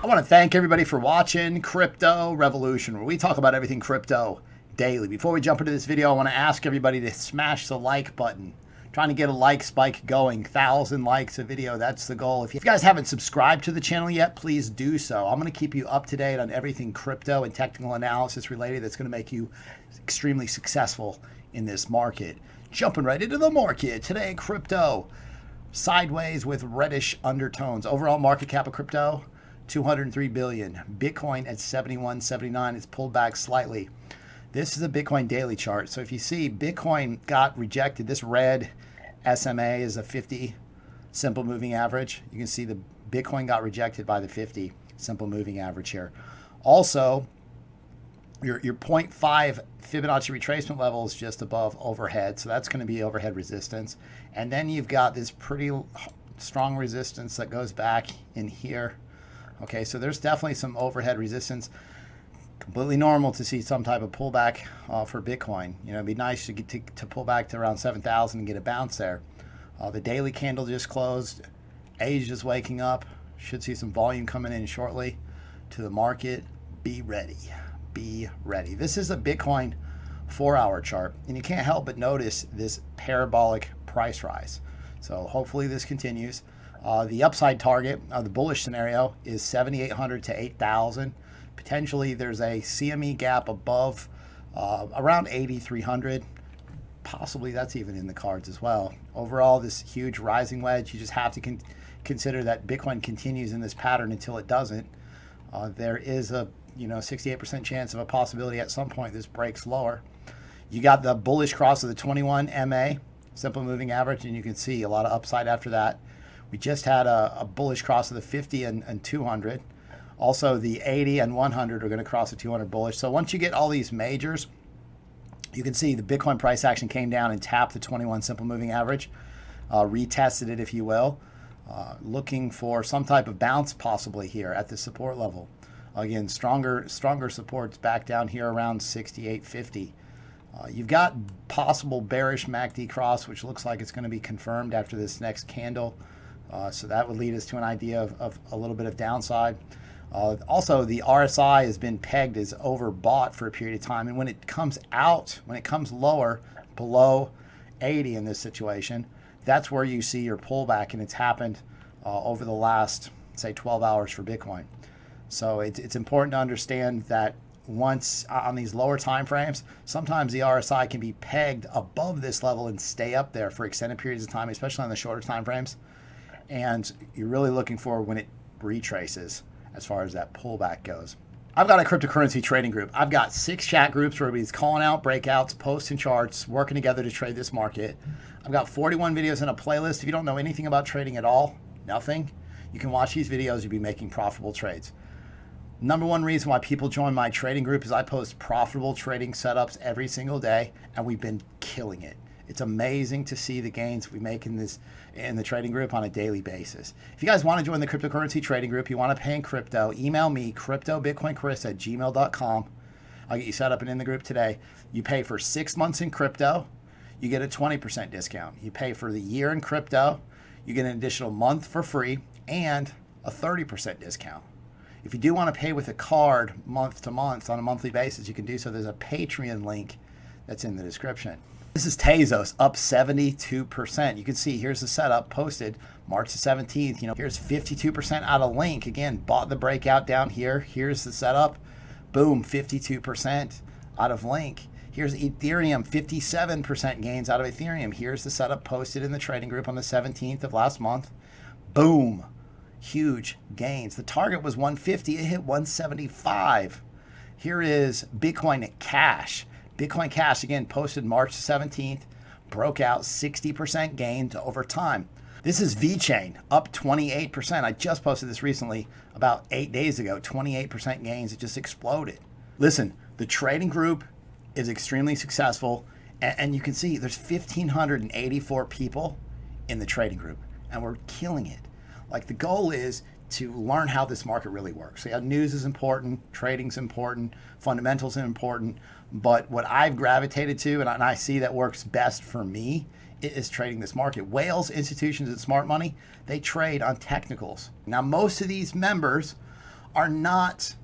I want to thank everybody for watching Crypto Revolution, where we talk about everything crypto daily. Before we jump into this video, I want to ask everybody to smash the like button. Trying to get a like spike going, 1,000 likes a video, that's the goal. If you guys haven't subscribed to the channel yet, please do so. I'm going to keep you up to date on everything crypto and technical analysis related that's going to make you extremely successful in this market. Jumping right into the market today, crypto sideways with reddish undertones. Overall market cap of crypto, 203 billion. Bitcoin at 71.79. It's pulled back slightly. This is a Bitcoin daily chart. So if you see Bitcoin got rejected, this red SMA is a 50 simple moving average. You can see the Bitcoin got rejected by the 50 simple moving average here. Also, your 0.5 Fibonacci retracement level is just above overhead. So that's going to be overhead resistance. And then you've got this pretty strong resistance that goes back in here. Okay, so there's definitely some overhead resistance. Completely normal to see some type of pullback for Bitcoin. You know, it'd be nice to get to pull back to around 7,000 and get a bounce there. The daily candle just closed. Asia's waking up. Should see some volume coming in shortly to the market. Be ready. Be ready. This is a Bitcoin 4-hour chart, and you can't help but notice this parabolic price rise. So hopefully this continues. The upside target of the bullish scenario is 7,800 to 8,000. Potentially there's a CME gap above around 8,300. Possibly that's even in the cards as well. Overall, this huge rising wedge, you just have to consider that Bitcoin continues in this pattern until it doesn't. There is a 68% chance of a possibility at some point this breaks lower. You got the bullish cross of the 21 MA, simple moving average, and you can see a lot of upside after that. We just had a bullish cross of the 50 and 200. Also, the 80 and 100 are going to cross the 200 bullish. So once you get all these majors, you can see the Bitcoin price action came down and tapped the 21 simple moving average, retested it, if you will, looking for some type of bounce possibly here at the support level. Again, stronger supports back down here around 68.50. You've got possible bearish MACD cross, which looks like it's going to be confirmed after this next candle. So that would lead us to an idea of a little bit of downside. Also, the RSI has been pegged as overbought for a period of time. And when it comes lower, below 80 in this situation, that's where you see your pullback. And it's happened over the last, say, 12 hours for Bitcoin. So it's important to understand that once on these lower time frames, sometimes the RSI can be pegged above this level and stay up there for extended periods of time, especially on the shorter time frames. And you're really looking for when it retraces as far as that pullback goes. I've got a cryptocurrency trading group. I've got 6 chat groups where everybody's calling out breakouts, posting charts, working together to trade this market. I've got 41 videos in a playlist. If you don't know anything about trading at all, nothing, you can watch these videos. You'll be making profitable trades. Number one reason why people join my trading group is I post profitable trading setups every single day, and we've been killing it. It's amazing to see the gains we make in the trading group on a daily basis. If you guys want to join the cryptocurrency trading group, you want to pay in crypto, email me, cryptobitcoinchris@gmail.com. I'll get you set up and in the group today. You pay for 6 months in crypto, you get a 20% discount. You pay for the year in crypto, you get an additional month for free and a 30% discount. If you do want to pay with a card month to month on a monthly basis, you can do so. There's a Patreon link that's in the description. This is Tezos up 72%. You can see here's the setup posted March the 17th. Here's 52% out of Link. Again, bought the breakout down here. Here's the setup. Boom, 52% out of Link. Here's Ethereum, 57% gains out of Ethereum. Here's the setup posted in the trading group on the 17th of last month. Boom, huge gains. The target was 150. It hit 175. Here is Bitcoin Cash. Bitcoin Cash, again, posted March 17th, broke out 60% gains over time. This is Vechain, up 28%. I just posted this recently, about 8 days ago, 28% gains. It just exploded. Listen, the trading group is extremely successful, and you can see there's 1,584 people in the trading group, and we're killing it. Like, the goal is to learn how this market really works. So yeah, news is important, trading's important, fundamentals are important, but what I've gravitated to, and I see that works best for me, is trading this market. Whales, institutions, and smart money, they trade on technicals. Now, most of these members are not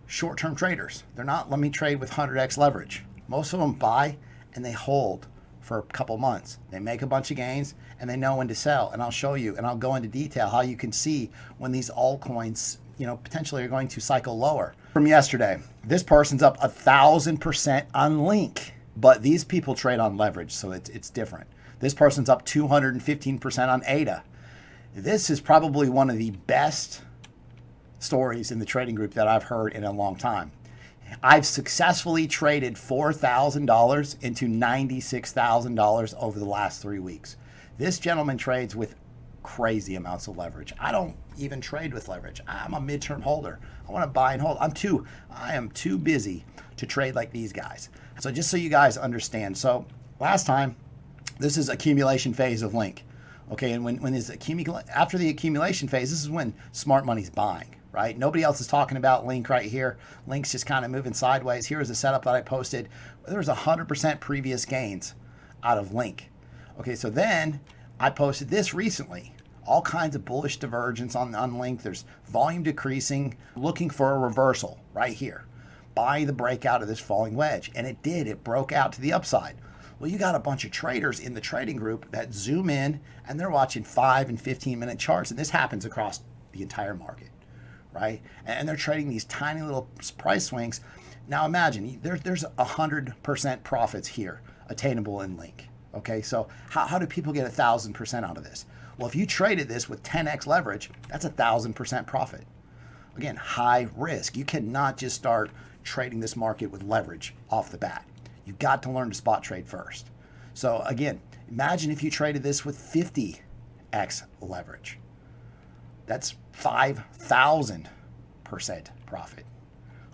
short-term traders. They're not, let me trade with 100x leverage. Most of them buy and they hold for a couple months. They make a bunch of gains and they know when to sell. And I'll show you, and I'll go into detail how you can see when these altcoins, potentially are going to cycle lower. From yesterday, this person's up 1,000% on Link, but these people trade on leverage, so it's different. This person's up 215% on ADA. This is probably one of the best stories in the trading group that I've heard in a long time. I've successfully traded $4,000 into $96,000 over the last 3 weeks. This gentleman trades with crazy amounts of leverage. I don't even trade with leverage. I'm a midterm holder. I want to buy and hold. I am too busy to trade like these guys. So just so you guys understand. So last time, this is accumulation phase of Link. Okay, and when is after the accumulation phase, this is when smart money's buying, right? Nobody else is talking about Link right here. Link's just kind of moving sideways. Here is a setup that I posted. There was 100% previous gains out of Link. Okay, so then I posted this recently. All kinds of bullish divergence on Link. There's volume decreasing, looking for a reversal right here. Buy the breakout of this falling wedge. And it did. It broke out to the upside. Well, you got a bunch of traders in the trading group that zoom in and they're watching 5 and 15-minute charts. And this happens across the entire market, right? And they're trading these tiny little price swings. Now imagine there's 100% profits here attainable in Link. Okay, so how do people get 1,000% out of this? Well, if you traded this with 10x leverage, that's 1,000% profit. Again, high risk. You cannot just start trading this market with leverage off the bat. You've got to learn to spot trade first. So again, imagine if you traded this with 50x leverage. That's 5,000% profit.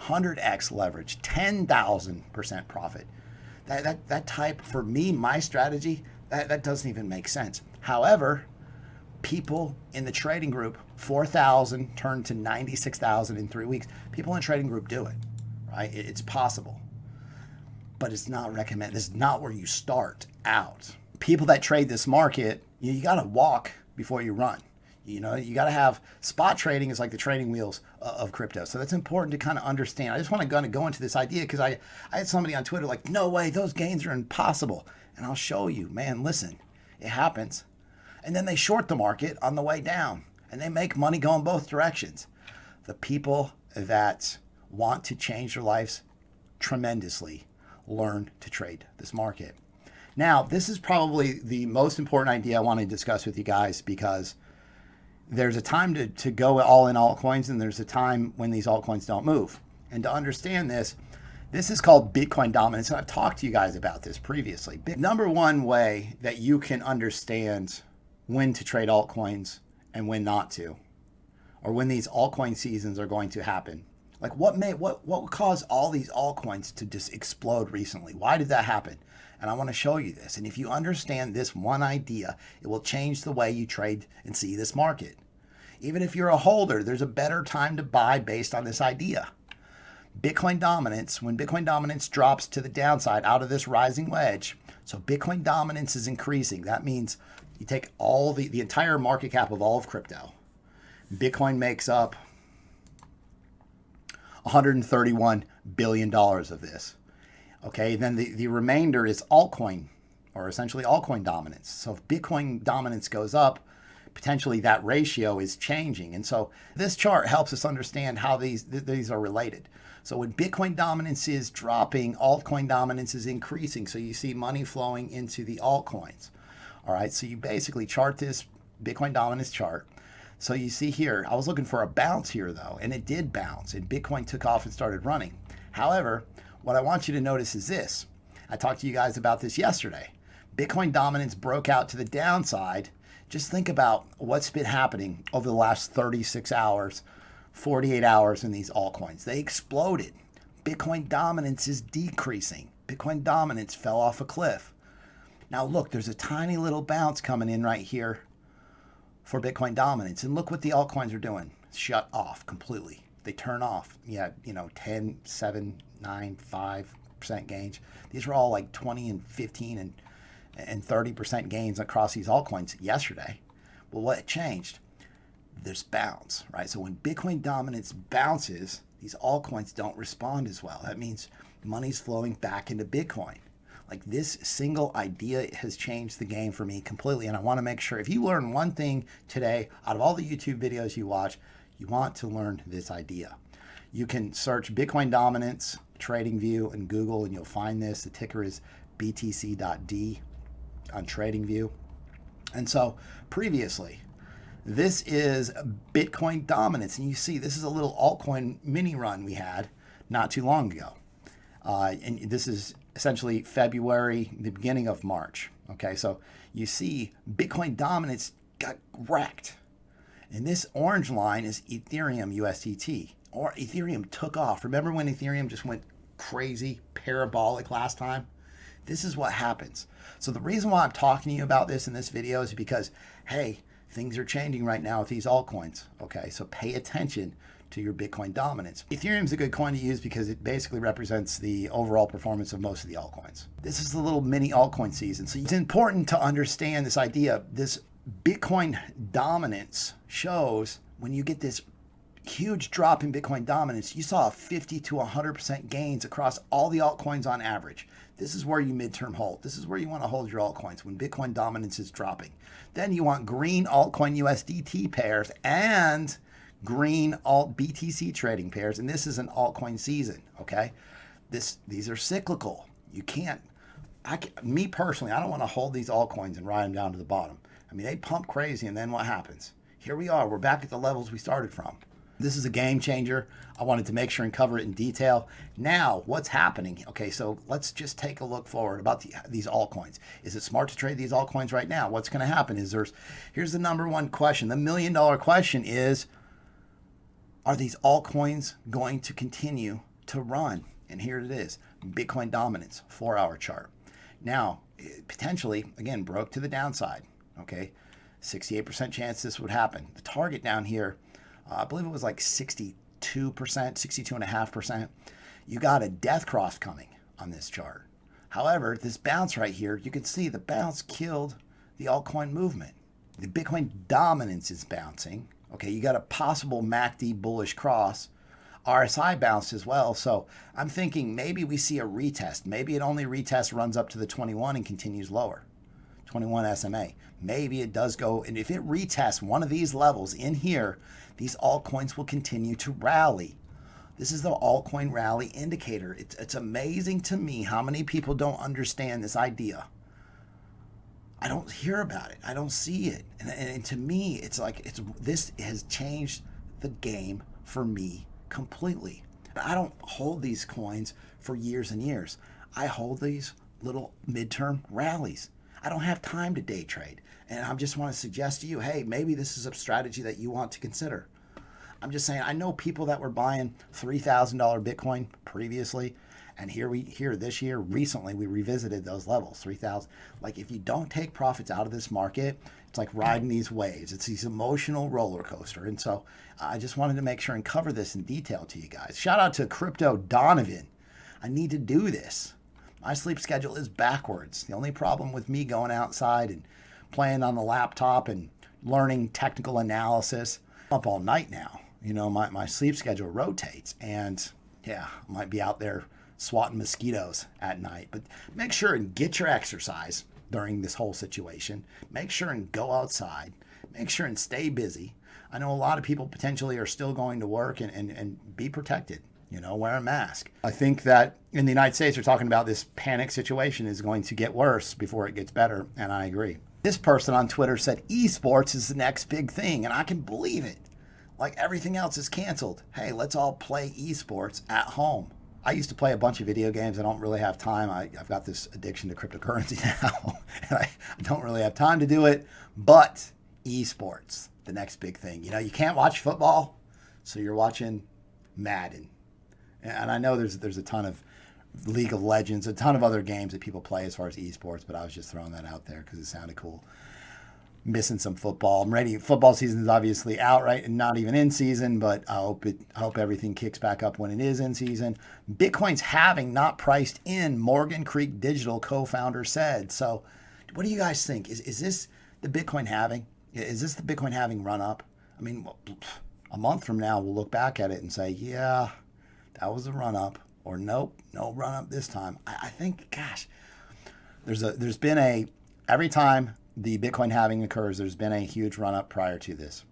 100x leverage, 10,000% profit. That type, for me, my strategy, that doesn't even make sense. However, people in the trading group, 4,000 turned to 96,000 in 3 weeks. People in the trading group do it, right? It's possible. But it's not recommended. This is not where you start out. People that trade this market, you got to walk before you run. You got to have spot trading is like the trading wheels of crypto. So that's important to kind of understand. I just want to go into this idea because I had somebody on Twitter like, no way, those gains are impossible. And I'll show you, man, listen, it happens. And then they short the market on the way down and they make money going both directions. The people that want to change their lives tremendously learn to trade this market. Now, this is probably the most important idea I want to discuss with you guys because there's a time to go all in altcoins and there's a time when these altcoins don't move. And to understand this is called Bitcoin dominance. And I've talked to you guys about this previously. Number one way that you can understand when to trade altcoins and when not to, or when these altcoin seasons are going to happen. Like what caused all these altcoins to just explode recently? Why did that happen? And I want to show you this. And if you understand this one idea, it will change the way you trade and see this market. Even if you're a holder, there's a better time to buy based on this idea. Bitcoin dominance, when Bitcoin dominance drops to the downside out of this rising wedge, so Bitcoin dominance is increasing. That means you take all the entire market cap of all of crypto. Bitcoin makes up $131 billion of this. Okay, then the remainder is altcoin, or essentially altcoin dominance. So if Bitcoin dominance goes up, potentially that ratio is changing. And so this chart helps us understand how these are related. So when Bitcoin dominance is dropping, altcoin dominance is increasing. So you see money flowing into the altcoins. All right, so you basically chart this Bitcoin dominance chart. So you see here, I was looking for a bounce here though, and it did bounce, and Bitcoin took off and started running. However, what I want you to notice is this. I talked to you guys about this yesterday. Bitcoin dominance broke out to the downside. Just think about what's been happening over the last 36 hours, 48 hours in these altcoins. They exploded. Bitcoin dominance is decreasing. Bitcoin dominance fell off a cliff. Now look, there's a tiny little bounce coming in right here for Bitcoin dominance. And look what the altcoins are doing. Shut off completely. They turn off. Yeah, 10, 7, 9, 5% gains. These are all like 20 and 15 and 30% gains across these altcoins yesterday. Well, what changed? this bounce, right? So when Bitcoin dominance bounces, these altcoins don't respond as well. That means money's flowing back into Bitcoin. Like, this single idea has changed the game for me completely. And I want to make sure if you learn one thing today out of all the YouTube videos you watch, you want to learn this idea. You can search Bitcoin dominance, Tradingview, and Google, and you'll find this. The ticker is BTC.D on Tradingview. And so previously, this is Bitcoin dominance. And you see, this is a little altcoin mini run we had not too long ago. And this is essentially February, the beginning of March. Okay, so you see Bitcoin dominance got wrecked. And this orange line is Ethereum USDT, or Ethereum took off. Remember when Ethereum just went crazy, parabolic last time? This is what happens. So the reason why I'm talking to you about this in this video is because, hey, things are changing right now with these altcoins. Okay, so pay attention to your Bitcoin dominance. Ethereum is a good coin to use because it basically represents the overall performance of most of the altcoins. This is the little mini altcoin season. So it's important to understand this idea. This Bitcoin dominance shows when you get this huge drop in Bitcoin dominance, you saw 50 to 100% gains across all the altcoins on average. This is where you midterm hold. This is where you want to hold your altcoins when Bitcoin dominance is dropping. Then you want green altcoin USDT pairs and green alt BTC trading pairs, and this is an altcoin season. Okay, these are cyclical. You can't. Me personally, I don't want to hold these altcoins and ride them down to the bottom. I mean, they pump crazy, and then what happens? Here we are. We're back at the levels we started from. This is a game changer. I wanted to make sure and cover it in detail. Now, what's happening? Okay, so let's just take a look forward about these altcoins. Is it smart to trade these altcoins right now? What's going to happen is here's the number one question. The $1 million question is, are these altcoins going to continue to run? And here it is, Bitcoin dominance, 4-hour chart. Now, potentially, again, broke to the downside, okay? 68% chance this would happen. The target down here, I believe it was like 62%, 62.5%. You got a death cross coming on this chart. However, this bounce right here, you can see the bounce killed the altcoin movement. The Bitcoin dominance is bouncing. Okay, you got a possible MACD bullish cross. RSI bounced as well. So I'm thinking maybe we see a retest. Maybe it only retest runs up to the 21 and continues lower. 21 SMA. Maybe it does go, and if it retests one of these levels in here, these altcoins will continue to rally. This is the altcoin rally indicator. It's amazing to me how many people don't understand this idea. I don't hear about it. I don't see it. And to me, it's like this has changed the game for me completely. I don't hold these coins for years and years. I hold these little midterm rallies. I don't have time to day trade. And I just want to suggest to you, hey, maybe this is a strategy that you want to consider. I'm just saying, I know people that were buying $3,000 Bitcoin previously, and here this year, recently, we revisited those levels, 3,000. Like, if you don't take profits out of this market, it's like riding these waves. It's these emotional roller coaster. And so I just wanted to make sure and cover this in detail to you guys. Shout out to Crypto Donovan. I need to do this. My sleep schedule is backwards. The only problem with me going outside and playing on the laptop and learning technical analysis, I'm up all night now. You know, my sleep schedule rotates, and yeah, I might be out there swatting mosquitoes at night. But make sure and get your exercise during this whole situation. Make sure and go outside. Make sure and stay busy. I know a lot of people potentially are still going to work, and be protected. You know, wear a mask. I think that in the United States, they're talking about this panic situation is going to get worse before it gets better, and I agree. This person on Twitter said esports is the next big thing, and I can believe it. Like, everything else is canceled. Hey, let's all play esports at home. I used to play a bunch of video games. I don't really have time. I've got this addiction to cryptocurrency now, and I don't really have time to do it. But esports, the next big thing. You know, you can't watch football, so you're watching Madden. And I know there's a ton of League of Legends, a ton of other games that people play as far as esports, but I was just throwing that out there because it sounded cool. Missing some football. I'm ready. Football season is obviously out, right? And not even in season, but I hope everything kicks back up when it is in season. Bitcoin's halving not priced in, Morgan Creek Digital co-founder said. So what do you guys think? Is this the Bitcoin halving? Is this the Bitcoin halving run up? I mean, a month from now, we'll look back at it and say, yeah, that was a run up, or nope, no run up this time. I think, gosh, there's been every time the Bitcoin halving occurs, there's been a huge run up prior to this.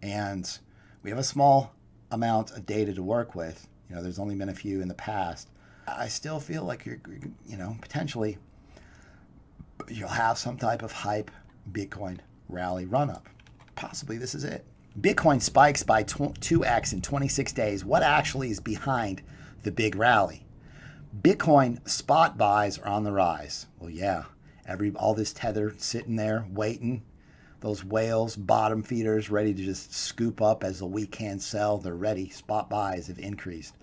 And we have a small amount of data to work with. There's only been a few in the past. I still feel like potentially you'll have some type of hype Bitcoin rally run up. Possibly this is it. Bitcoin spikes by 2x in 26 days. What actually is behind the big rally? Bitcoin spot buys are on the rise. Well, yeah, all this tether sitting there waiting. Those whales, bottom feeders, ready to just scoop up as the weak hands sell. They're ready. Spot buys have increased.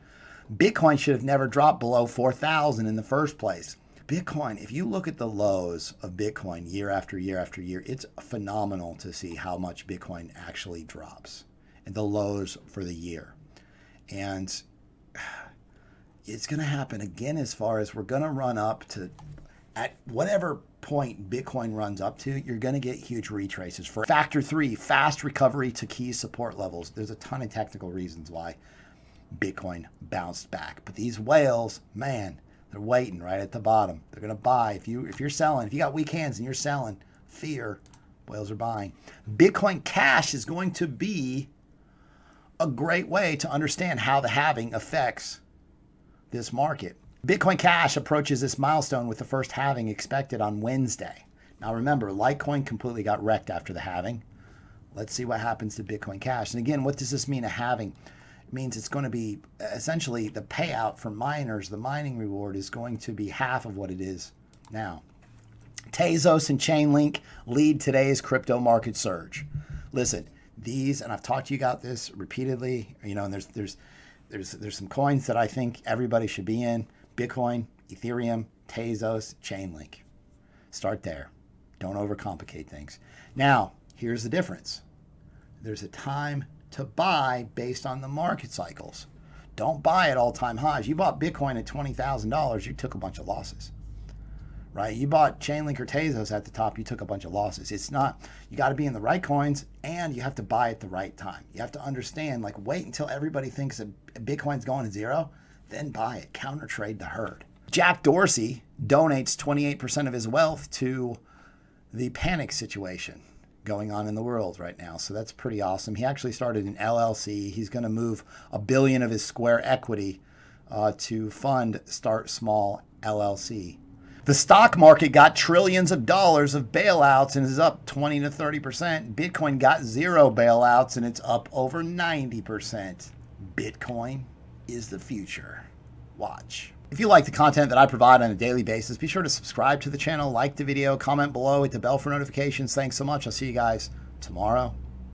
Bitcoin should have never dropped below 4,000 in the first place. Bitcoin, if you look at the lows of Bitcoin year after year after year, it's phenomenal to see how much Bitcoin actually drops, and the lows for the year. And it's going to happen again, as far as we're going to run up to, at whatever point Bitcoin runs up to, you're going to get huge retraces. For factor 3, fast recovery to key support levels. There's a ton of technical reasons why Bitcoin bounced back. But these whales, man, they're waiting right at the bottom. They're going to buy. If you're selling, if you got weak hands and you're selling, fear, whales are buying. Bitcoin Cash is going to be a great way to understand how the halving affects this market. Bitcoin Cash approaches this milestone with the first halving expected on Wednesday. Now remember, Litecoin completely got wrecked after the halving. Let's see what happens to Bitcoin Cash. And again, what does this mean, a halving? Means it's going to be essentially the payout for miners. The mining reward is going to be half of what it is now. Tezos and Chainlink lead today's crypto market surge. Listen, these, and I've talked to you about this repeatedly, and there's some coins that I think everybody should be in. Bitcoin, Ethereum, Tezos, Chainlink. Start there. Don't overcomplicate things. Now, here's the difference. There's a time to buy based on the market cycles. Don't buy at all-time highs. You bought Bitcoin at $20,000, you took a bunch of losses, right? You bought Chainlink or Tezos at the top, you took a bunch of losses. It's not, you got to be in the right coins, and you have to buy at the right time. You have to understand, like, wait until everybody thinks that Bitcoin's going to zero, then buy it. Counter trade the herd. Jack Dorsey donates 28% of his wealth to the panic situation going on in the world right now. So that's pretty awesome. He actually started an LLC. He's going to move $1 billion of his Square equity to fund Start Small LLC. The stock market got trillions of dollars of bailouts and is up 20 to 30%. Bitcoin got 0 bailouts and it's up over 90%. Bitcoin is the future. Watch. If you like the content that I provide on a daily basis, be sure to subscribe to the channel, like the video, comment below, hit the bell for notifications. Thanks so much. I'll see you guys tomorrow.